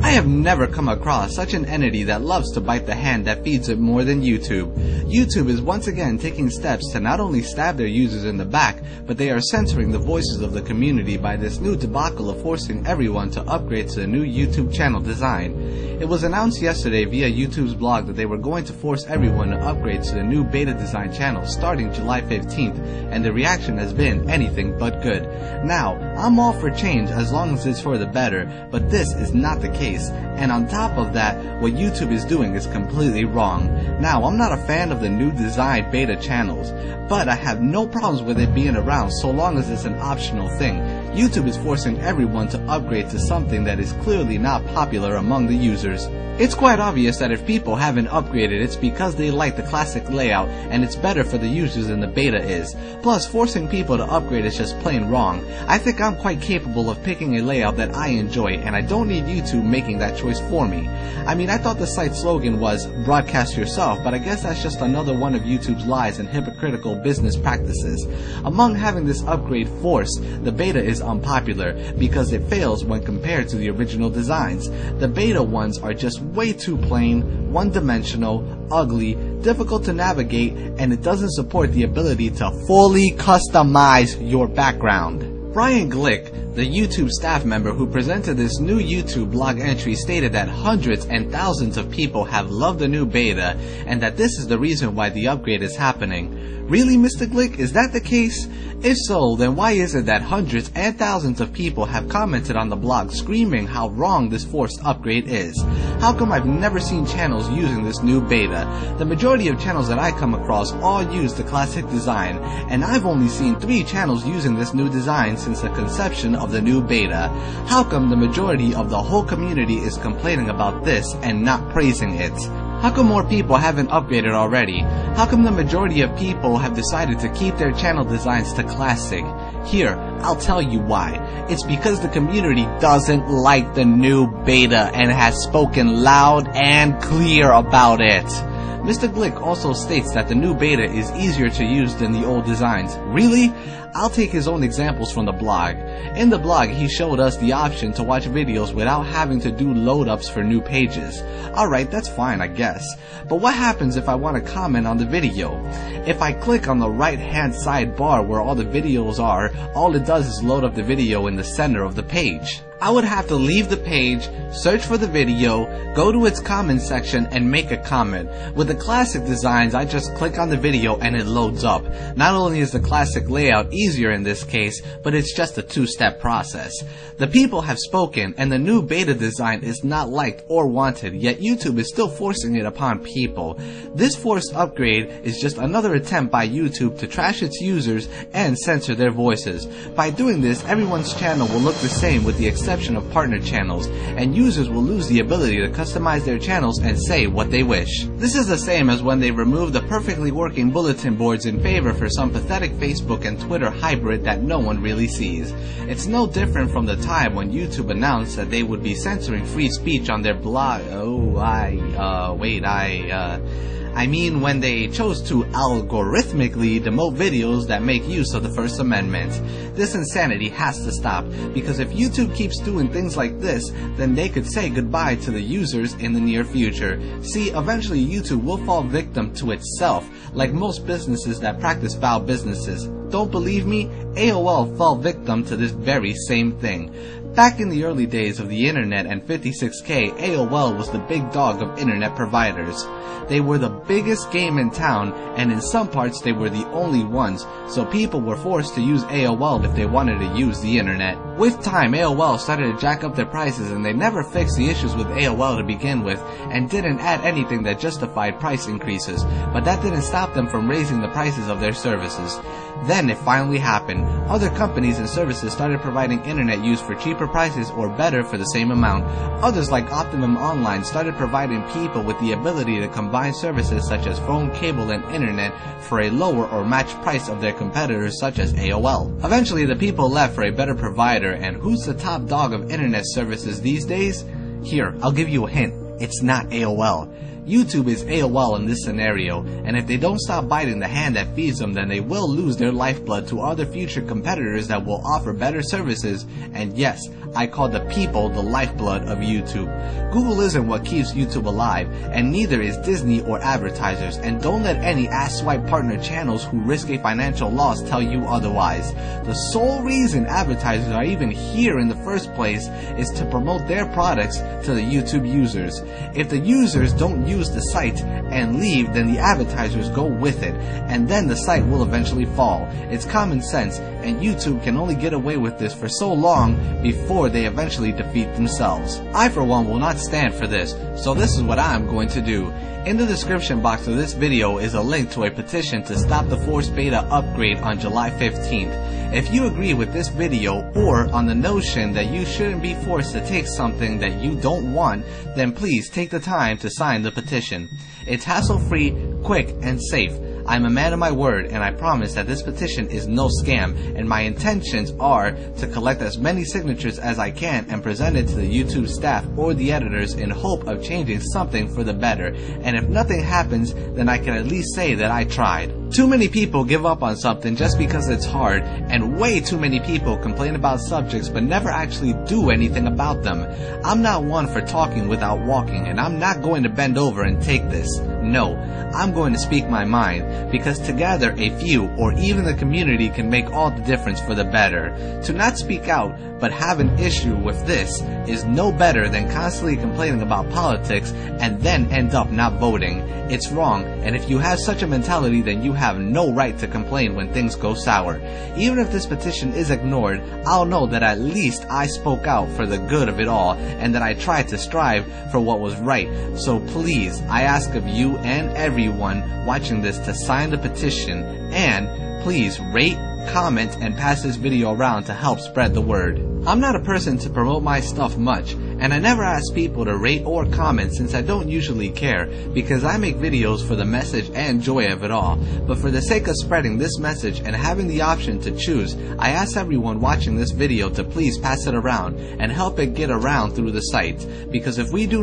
I have never come across such an entity that loves to bite the hand that feeds it more than YouTube. YouTube is once again taking steps to not only stab their users in the back, but they are censoring the voices of the community by this new debacle of forcing everyone to upgrade to the new YouTube channel design. It was announced yesterday via YouTube's blog that they were going to force everyone to upgrade to the new beta design channel starting July 15th, and the reaction has been anything but good. Now, I'm all for change as long as it's for the better, but this is not the case. And on top of that, what YouTube is doing is completely wrong. Now, I'm not a fan of the new design beta channels, but I have no problems with it being around so long as it's an optional thing. YouTube is forcing everyone to upgrade to something that is clearly not popular among the users. It's quite obvious that if people haven't upgraded, it's because they like the classic layout and it's better for the users than the beta is. Plus, forcing people to upgrade is just plain wrong. I think I'm quite capable of picking a layout that I enjoy, and I don't need YouTube making that choice for me. I mean, I thought the site's slogan was broadcast yourself, but I guess that's just another one of YouTube's lies and hypocritical business practices. Among having this upgrade forced, the beta is unpopular because it fails when compared to the original designs. The beta ones are just way too plain, one-dimensional, ugly, difficult to navigate, and it doesn't support the ability to fully customize your background. Brian Glick, the YouTube staff member who presented this new YouTube blog entry, stated that hundreds and thousands of people have loved the new beta and that this is the reason why the upgrade is happening. Really, Mr. Glick, is that the case? If so, then why is it that hundreds and thousands of people have commented on the blog screaming how wrong this forced upgrade is? How come I've never seen channels using this new beta? The majority of channels that I come across all use the classic design, and I've only seen 3 channels using this new design since the conception of the new beta. How come the majority of the whole community is complaining about this and not praising it? How come more people haven't upgraded already? How come the majority of people have decided to keep their channel designs to classic? Here, I'll tell you why. It's because the community doesn't like the new beta and has spoken loud and clear about it. Mr. Glick also states that the new beta is easier to use than the old designs. Really? I'll take his own examples from the blog. In the blog, he showed us the option to watch videos without having to do load-ups for new pages. Alright, that's fine, I guess. But what happens if I want to comment on the video? If I click on the right-hand side bar where all the videos are, all it does is load up the video in the center of the page. I would have to leave the page, search for the video, go to its comment section, and make a comment. With the classic designs, I just click on the video and it loads up. Not only is the classic layout easier in this case, but it's just a 2-step process. The people have spoken, and the new beta design is not liked or wanted, yet YouTube is still forcing it upon people. This forced upgrade is just another attempt by YouTube to trash its users and censor their voices. By doing this, everyone's channel will look the same with the exception of partner channels, and users will lose the ability to customize their channels and say what they wish. This is the same as when they removed the perfectly working bulletin boards in favor for some pathetic Facebook and Twitter hybrid that no one really sees. It's no different from the time when YouTube announced that they would be censoring free speech on their blog. I mean when they chose to algorithmically demote videos that make use of the First Amendment. This insanity has to stop, because if YouTube keeps doing things like this, then they could say goodbye to the users in the near future. See, eventually YouTube will fall victim to itself, like most businesses that practice foul businesses. Don't believe me? AOL fell victim to this very same thing. Back in the early days of the internet and 56K, AOL was the big dog of internet providers. They were the biggest game in town, and in some parts they were the only ones, so people were forced to use AOL if they wanted to use the internet. With time, AOL started to jack up their prices, and they never fixed the issues with AOL to begin with, and didn't add anything that justified price increases, but that didn't stop them from raising the prices of their services. Then it finally happened. Other companies and services started providing internet use for cheaper prices or better for the same amount. Others like Optimum Online started providing people with the ability to combine services such as phone, cable, and internet for a lower or matched price of their competitors such as AOL. Eventually the people left for a better provider, and who's the top dog of internet services these days? Here, I'll give you a hint. It's not AOL. YouTube is AOL in this scenario, and if they don't stop biting the hand that feeds them, then they will lose their lifeblood to other future competitors that will offer better services. And yes, I call the people the lifeblood of YouTube. Google isn't what keeps YouTube alive, and neither is Disney or advertisers, and don't let any asswipe partner channels who risk a financial loss tell you otherwise. The sole reason advertisers are even here in the first place is to promote their products to the YouTube users. If the users don't use the site and leave, then the advertisers go with it, and then the site will eventually fall. It's common sense, and YouTube can only get away with this for so long before they eventually defeat themselves. I for one will not stand for this, so this is what I'm going to do. In the description box of this video is a link to a petition to stop the forced beta upgrade on July 15th. If you agree with this video or on the notion that you shouldn't be forced to take something that you don't want, then please take the time to sign the petition. It's hassle-free, quick, and safe. I'm a man of my word, and I promise that this petition is no scam, and my intentions are to collect as many signatures as I can and present it to the YouTube staff or the editors in hope of changing something for the better, and if nothing happens, then I can at least say that I tried. Too many people give up on something just because it's hard, and way too many people complain about subjects but never actually do anything about them. I'm not one for talking without walking, and I'm not going to bend over and take this. No, I'm going to speak my mind, because together a few or even the community can make all the difference for the better. To not speak out but have an issue with this is no better than constantly complaining about politics and then end up not voting. It's wrong, and if you have such a mentality, then you have no right to complain when things go sour. Even if this petition is ignored, I'll know that at least I spoke out for the good of it all, and that I tried to strive for what was right. So please, I ask of you and everyone watching this to sign the petition, and please rate, comment, and pass this video around to help spread the word. I'm not a person to promote my stuff much, and I never ask people to rate or comment since I don't usually care, because I make videos for the message and joy of it all. But for the sake of spreading this message and having the option to choose, I ask everyone watching this video to please pass it around and help it get around through the site, because if we do